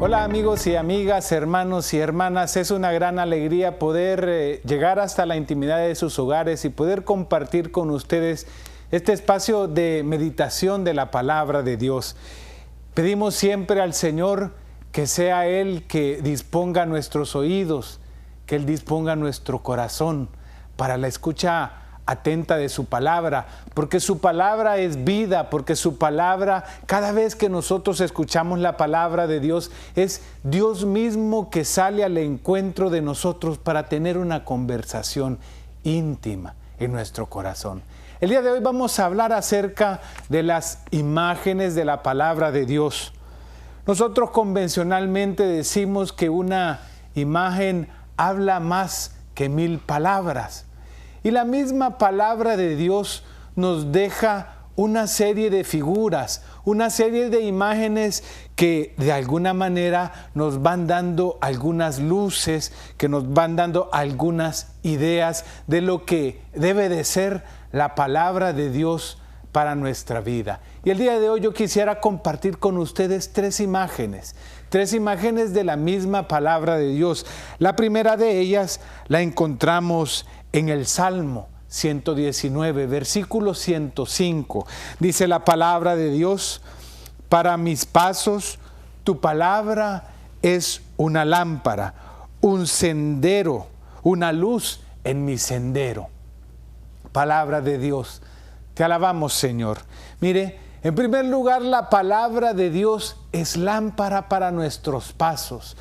Hola amigos y amigas, hermanos y hermanas, es una gran alegría poder llegar hasta la intimidad de sus hogares y poder compartir con ustedes este espacio de meditación de la palabra de Dios. Pedimos siempre al Señor que sea Él que disponga nuestros oídos, que Él disponga nuestro corazón para la escucha atenta de su palabra, porque su palabra es vida, porque su palabra, cada vez que nosotros escuchamos la palabra de Dios, es Dios mismo que sale al encuentro de nosotros para tener una conversación íntima en nuestro corazón. El día de hoy vamos a hablar acerca de las imágenes de la palabra de Dios. Nosotros convencionalmente decimos que una imagen habla más que 1000 palabras. Y la misma palabra de Dios nos deja una serie de figuras, una serie de imágenes que de alguna manera nos van dando algunas luces, que nos van dando algunas ideas de lo que debe de ser la palabra de Dios para nuestra vida. Y el día de hoy yo quisiera compartir con ustedes tres imágenes de la misma palabra de Dios. La primera de ellas la encontramos en el Salmo 119, versículo 105. Dice la palabra de Dios: para mis pasos, tu palabra es una lámpara, un sendero, una luz en mi sendero. Palabra de Dios. Te alabamos, Señor. Mire, en primer lugar, la palabra de Dios es lámpara para nuestros pasos.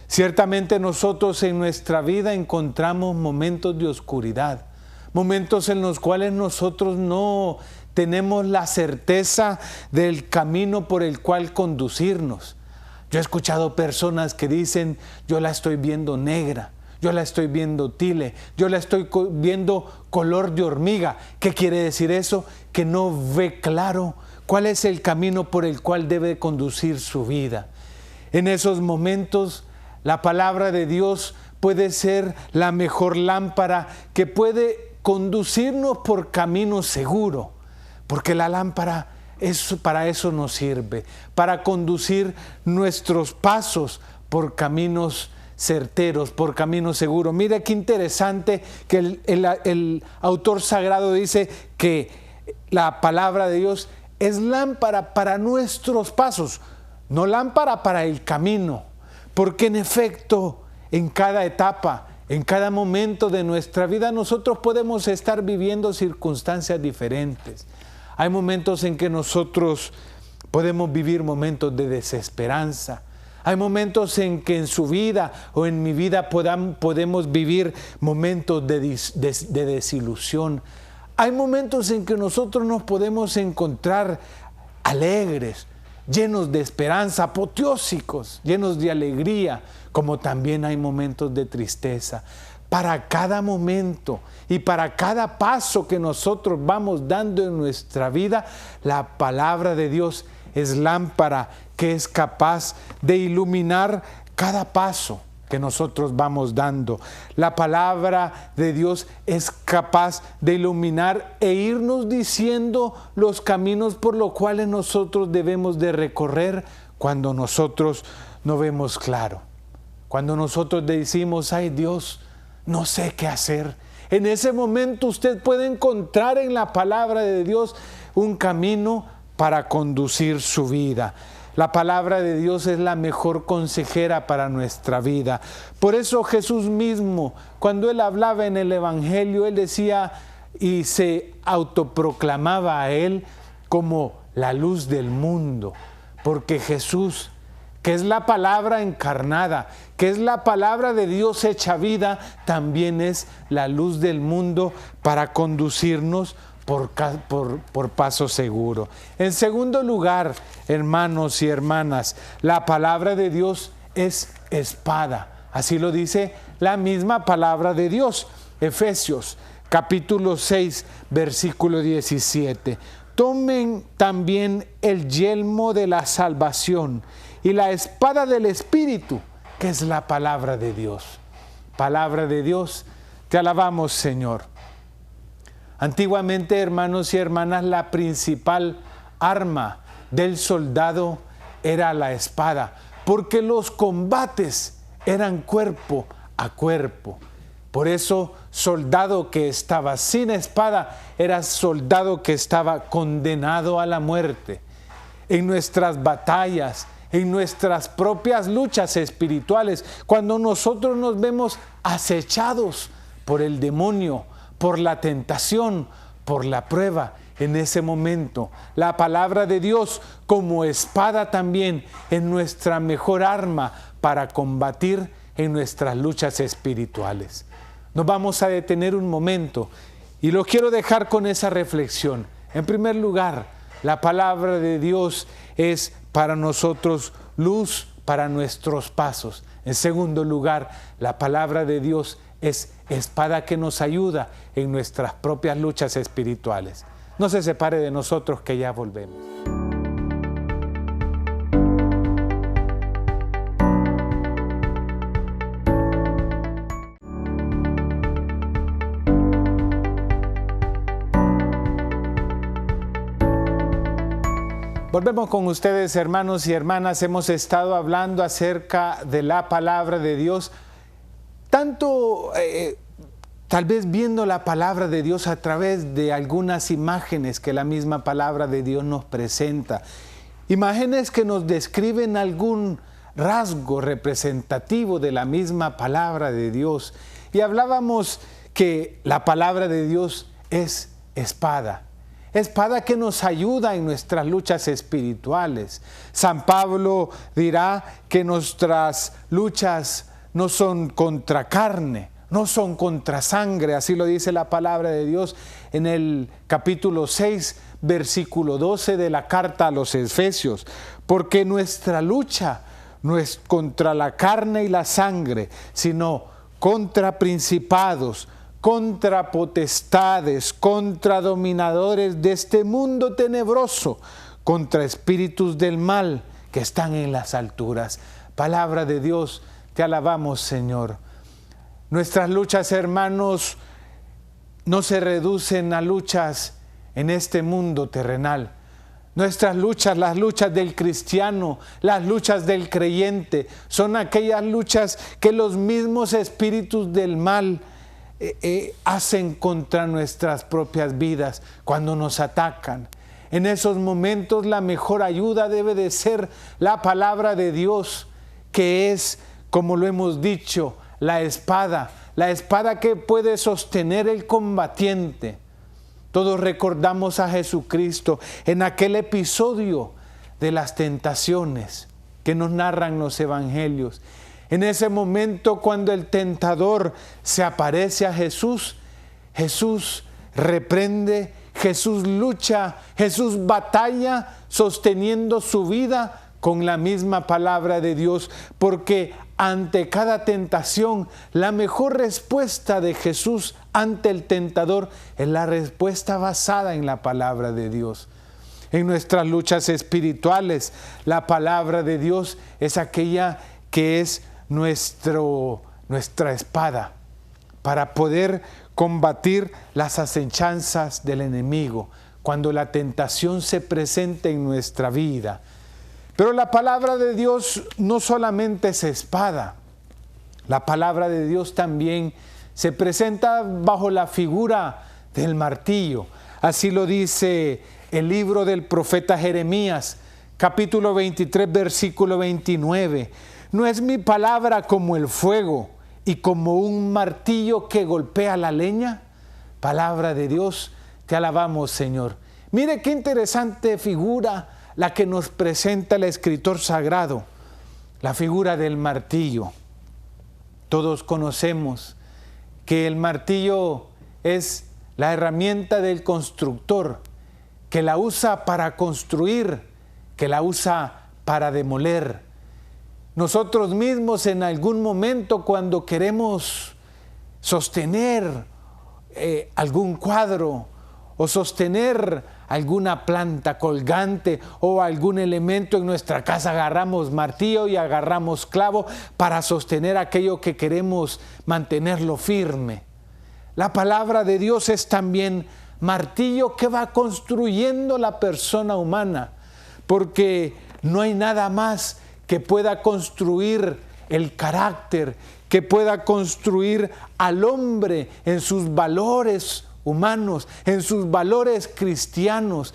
Ciertamente nosotros en nuestra vida encontramos momentos de oscuridad, momentos en los cuales nosotros no tenemos la certeza del camino por el cual conducirnos. Yo he escuchado personas que dicen: yo la estoy viendo negra, yo la estoy viendo tile, yo la estoy viendo color de hormiga. ¿Qué quiere decir eso? Que no ve claro cuál es el camino por el cual debe conducir su vida. En esos momentos, la palabra de Dios puede ser la mejor lámpara que puede conducirnos por camino seguro, porque la lámpara para eso nos sirve, para conducir nuestros pasos por caminos certeros, por caminos seguros. Mira qué interesante que el autor sagrado dice que la palabra de Dios es lámpara para nuestros pasos, no lámpara para el camino. Porque en efecto, en cada etapa, en cada momento de nuestra vida, nosotros podemos estar viviendo circunstancias diferentes. Hay momentos en que nosotros podemos vivir momentos de desesperanza. Hay momentos en que en su vida o en mi vida podemos vivir momentos de desilusión. Hay momentos en que nosotros nos podemos encontrar alegres, llenos de esperanza, apoteósicos, llenos de alegría, como también hay momentos de tristeza. Para cada momento y para cada paso que nosotros vamos dando en nuestra vida, la palabra de Dios es lámpara que es capaz de iluminar cada paso que nosotros vamos dando. La palabra de Dios es capaz de iluminar e irnos diciendo los caminos por los cuales nosotros debemos de recorrer cuando nosotros no vemos claro. Cuando nosotros decimos: ay Dios, no sé qué hacer. En ese momento usted puede encontrar en la palabra de Dios un camino para conducir su vida. La palabra de Dios es la mejor consejera para nuestra vida. Por eso Jesús mismo, cuando Él hablaba en el Evangelio, Él decía y se autoproclamaba a Él como la luz del mundo. Porque Jesús, que es la palabra encarnada, que es la palabra de Dios hecha vida, también es la luz del mundo para conducirnos por paso seguro. En segundo lugar, hermanos y hermanas, la palabra de Dios es espada. Así lo dice la misma palabra de Dios. Efesios capítulo 6, versículo 17. Tomen también el yelmo de la salvación y la espada del Espíritu, que es la palabra de Dios. Palabra de Dios, te alabamos, Señor. Antiguamente, hermanos y hermanas, la principal arma del soldado era la espada. porque los combates eran cuerpo a cuerpo. Por eso, soldado que estaba sin espada era soldado que estaba condenado a la muerte. En nuestras batallas, en nuestras propias luchas espirituales, cuando nosotros nos vemos acechados por el demonio, por la tentación, por la prueba, en ese momento la palabra de Dios como espada también es nuestra mejor arma para combatir en nuestras luchas espirituales. Nos vamos a detener un momento y lo quiero dejar con esa reflexión. En primer lugar, la palabra de Dios es para nosotros luz para nuestros pasos. En segundo lugar, la palabra de Dios es espada que nos ayuda en nuestras propias luchas espirituales. No se separe de nosotros, que ya volvemos. Volvemos con ustedes, hermanos y hermanas. Hemos estado hablando acerca de la palabra de Dios, tanto tal vez viendo la palabra de Dios a través de algunas imágenes que la misma palabra de Dios nos presenta. Imágenes que nos describen algún rasgo representativo de la misma palabra de Dios. Y hablábamos que la palabra de Dios es espada. Espada que nos ayuda en nuestras luchas espirituales. San Pablo dirá que nuestras luchas no son contra carne, no son contra sangre, así lo dice la palabra de Dios en el capítulo 6, versículo 12 de la carta a los Efesios. Porque nuestra lucha no es contra la carne y la sangre, sino contra principados, contra potestades, contra dominadores de este mundo tenebroso, contra espíritus del mal que están en las alturas. Palabra de Dios, te alabamos, Señor. Nuestras luchas, hermanos, no se reducen a luchas en este mundo terrenal. Nuestras luchas, las luchas del cristiano, las luchas del creyente, son aquellas luchas que los mismos espíritus del mal hacen contra nuestras propias vidas cuando nos atacan. En esos momentos la mejor ayuda debe de ser la palabra de Dios, que es, como lo hemos dicho, la espada que puede sostener el combatiente. Todos recordamos a Jesucristo en aquel episodio de las tentaciones que nos narran los evangelios. En ese momento, cuando el tentador se aparece a Jesús, Jesús reprende, Jesús lucha, Jesús batalla sosteniendo su vida con la misma palabra de Dios, porque ante cada tentación, la mejor respuesta de Jesús ante el tentador es la respuesta basada en la palabra de Dios. En nuestras luchas espirituales, la palabra de Dios es aquella que es nuestra espada para poder combatir las acechanzas del enemigo cuando la tentación se presente en nuestra vida. Pero la palabra de Dios no solamente es espada, la palabra de Dios también se presenta bajo la figura del martillo. Así lo dice el libro del profeta Jeremías, capítulo 23, versículo 29. No es mi palabra como el fuego y como un martillo que golpea la leña. Palabra de Dios, te alabamos, Señor. Mire qué interesante figura la que nos presenta el escritor sagrado, la figura del martillo. Todos conocemos que el martillo es la herramienta del constructor, que la usa para construir, que la usa para demoler. Nosotros mismos en algún momento, cuando queremos sostener algún cuadro o sostener alguna planta colgante o algún elemento en nuestra casa, agarramos martillo y agarramos clavo para sostener aquello que queremos mantenerlo firme. La palabra de Dios es también martillo que va construyendo la persona humana, porque no hay nada más que pueda construir el carácter, que pueda construir al hombre en sus valores humanos, en sus valores cristianos.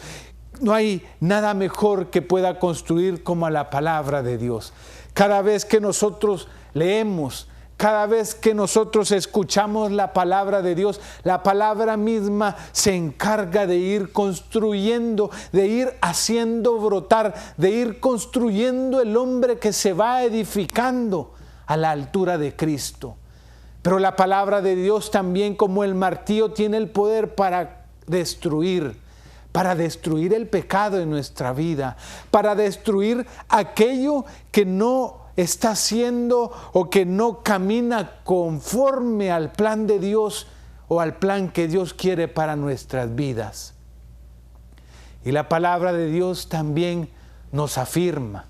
No hay nada mejor que pueda construir como a la palabra de Dios. Cada vez que nosotros leemos, cada vez que nosotros escuchamos la palabra de Dios, la palabra misma se encarga de ir construyendo, de ir haciendo brotar, de ir construyendo el hombre que se va edificando a la altura de Cristo. Pero la palabra de Dios también, como el martillo, tiene el poder para destruir el pecado en nuestra vida, para destruir aquello que no está haciendo o que no camina conforme al plan de Dios o al plan que Dios quiere para nuestras vidas. Y la palabra de Dios también nos afirma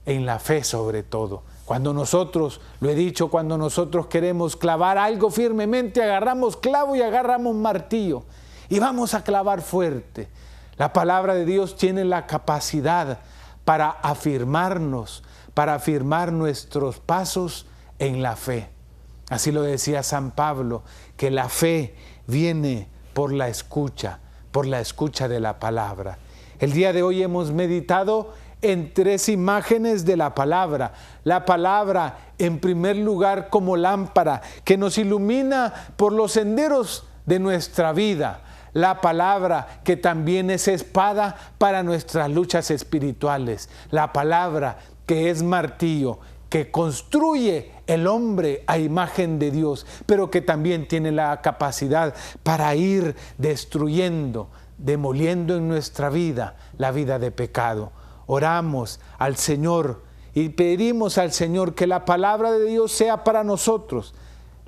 en la fe, sobre todo. Cuando nosotros, lo he dicho, cuando nosotros queremos clavar algo firmemente, agarramos clavo y agarramos martillo y vamos a clavar fuerte. La palabra de Dios tiene la capacidad para afirmarnos, para afirmar nuestros pasos en la fe. Así lo decía San Pablo, que la fe viene por la escucha de la palabra. El día de hoy hemos meditado en 3 imágenes de la palabra. La palabra, en primer lugar, como lámpara que nos ilumina por los senderos de nuestra vida. La palabra que también es espada para nuestras luchas espirituales. La palabra que es martillo, que construye el hombre a imagen de Dios, pero que también tiene la capacidad para ir destruyendo, demoliendo en nuestra vida la vida de pecado. Oramos al Señor y pedimos al Señor que la palabra de Dios sea para nosotros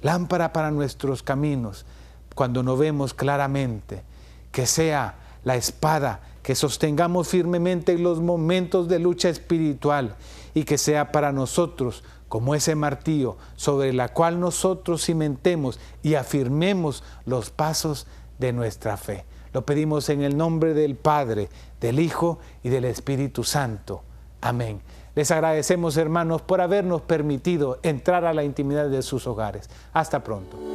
lámpara para nuestros caminos, cuando no vemos claramente, que sea la espada que sostengamos firmemente en los momentos de lucha espiritual y que sea para nosotros como ese martillo sobre la cual nosotros cimentemos y afirmemos los pasos de nuestra fe. Lo pedimos en el nombre del Padre, del Hijo y del Espíritu Santo. Amén. Les agradecemos, hermanos, por habernos permitido entrar a la intimidad de sus hogares. Hasta pronto.